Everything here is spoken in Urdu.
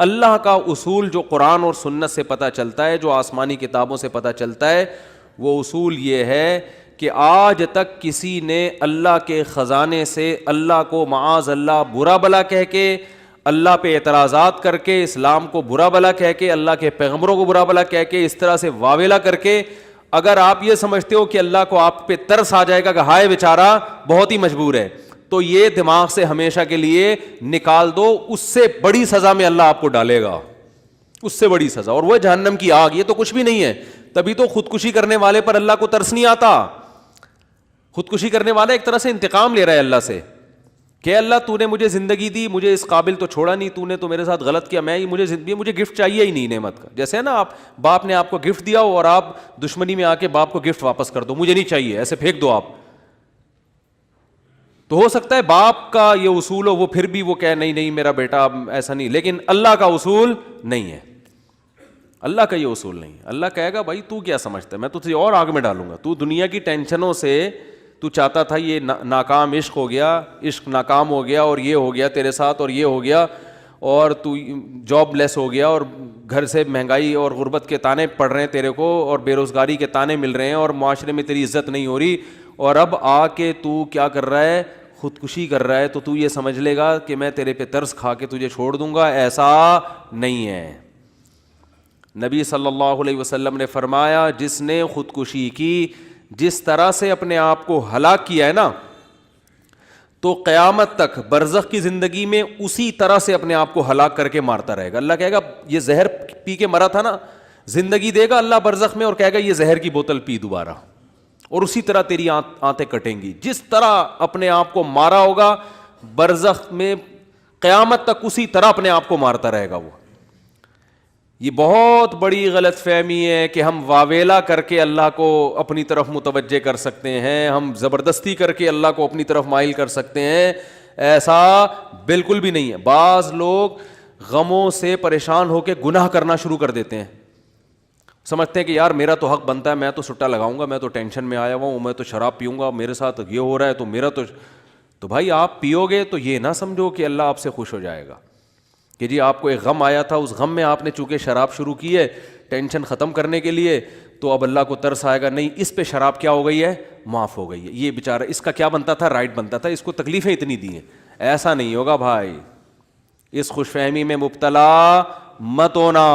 اللہ کا اصول جو قرآن اور سنت سے پتہ چلتا ہے, جو آسمانی کتابوں سے پتہ چلتا ہے, وہ اصول یہ ہے کہ آج تک کسی نے اللہ کے خزانے سے اللہ کو معاذ اللہ برا بلا کہہ کے, اللہ پہ اعتراضات کر کے, اسلام کو برا بلا کہہ کے, اللہ کے پیغمبروں کو برا بلا کہہ کے, اس طرح سے واویلا کر کے, اگر آپ یہ سمجھتے ہو کہ اللہ کو آپ پہ ترس آ جائے گا کہ ہائے بیچارہ بہت ہی مجبور ہے, تو یہ دماغ سے ہمیشہ کے لیے نکال دو. اس سے بڑی سزا میں اللہ آپ کو ڈالے گا, اس سے بڑی سزا, اور وہ جہنم کی آگ. یہ تو کچھ بھی نہیں ہے. تبھی تو خودکشی کرنے والے پر اللہ کو ترس نہیں آتا. خودکشی کرنے والا ایک طرح سے انتقام لے رہا ہے اللہ سے کہ اللہ تو نے مجھے زندگی دی, مجھے اس قابل تو چھوڑا نہیں, تو نے تو میرے ساتھ غلط کیا, مجھے گفٹ چاہیے ہی نہیں نعمت کا. جیسے ہے نا, آپ باپ نے آپ کو گفٹ دیا ہو اور آپ دشمنی میں آ کے باپ کو گفٹ واپس کر دو, مجھے نہیں چاہیے, ایسے پھینک دو آپ. تو ہو سکتا ہے باپ کا یہ اصول ہو, وہ پھر بھی وہ کہے نہیں میرا بیٹا ایسا نہیں, لیکن اللہ کا اصول نہیں ہے. اللہ کا یہ اصول نہیں. اللہ کہے گا بھائی تو کیا سمجھتا ہے, میں تجھے اور آگ میں ڈالوں گا. تو دنیا کی ٹینشنوں سے تو چاہتا تھا یہ ناکام عشق ہو گیا, عشق ناکام ہو گیا, اور یہ ہو گیا تیرے ساتھ, اور یہ ہو گیا, اور تو جاب لیس ہو گیا, اور گھر سے مہنگائی اور غربت کے تانے پڑ رہے ہیں تیرے کو, اور بے روزگاری کے تانے مل رہے ہیں, اور معاشرے میں تیری عزت نہیں ہو رہی, اور اب آ کے تو کیا کر رہا ہے, خودکشی کر رہا ہے. تو تو یہ سمجھ لے گا کہ میں تیرے پہ ترس کھا کے تجھے چھوڑ دوں گا. ایسا نہیں ہے. نبی صلی اللہ علیہ وسلم نے فرمایا جس نے خودکشی کی, جس طرح سے اپنے آپ کو ہلاک کیا ہے نا, تو قیامت تک برزخ کی زندگی میں اسی طرح سے اپنے آپ کو ہلاک کر کے مارتا رہے گا. اللہ کہے گا یہ زہر پی کے مرا تھا نا, زندگی دے گا اللہ برزخ میں, اور کہے گا یہ زہر کی بوتل پی دوبارہ, اور اسی طرح تیری آنتیں کٹیں گی. جس طرح اپنے آپ کو مارا ہوگا برزخ میں, قیامت تک اسی طرح اپنے آپ کو مارتا رہے گا وہ. یہ بہت بڑی غلط فہمی ہے کہ ہم واویلا کر کے اللہ کو اپنی طرف متوجہ کر سکتے ہیں, ہم زبردستی کر کے اللہ کو اپنی طرف مائل کر سکتے ہیں. ایسا بالکل بھی نہیں ہے. بعض لوگ غموں سے پریشان ہو کے گناہ کرنا شروع کر دیتے ہیں, سمجھتے ہیں کہ یار میرا تو حق بنتا ہے, میں تو سٹا لگاؤں گا, میں تو ٹینشن میں آیا ہوا ہوں, میں تو شراب پیوں گا, میرے ساتھ یہ ہو رہا ہے تو میرا تو بھائی آپ پیو گے تو یہ نہ سمجھو کہ اللہ آپ سے خوش ہو جائے گا کہ جی آپ کو ایک غم آیا تھا, اس غم میں آپ نے چونکہ شراب شروع کی ہے ٹینشن ختم کرنے کے لیے, تو اب اللہ کو ترس آئے گا, نہیں اس پہ شراب کیا ہو گئی ہے, معاف ہو گئی ہے, یہ بیچارہ اس کا کیا بنتا تھا, رائٹ بنتا تھا, اس کو تکلیفیں اتنی دی ہیں. ایسا نہیں ہوگا بھائی, اس خوش فہمی میں مبتلا مت ہونا.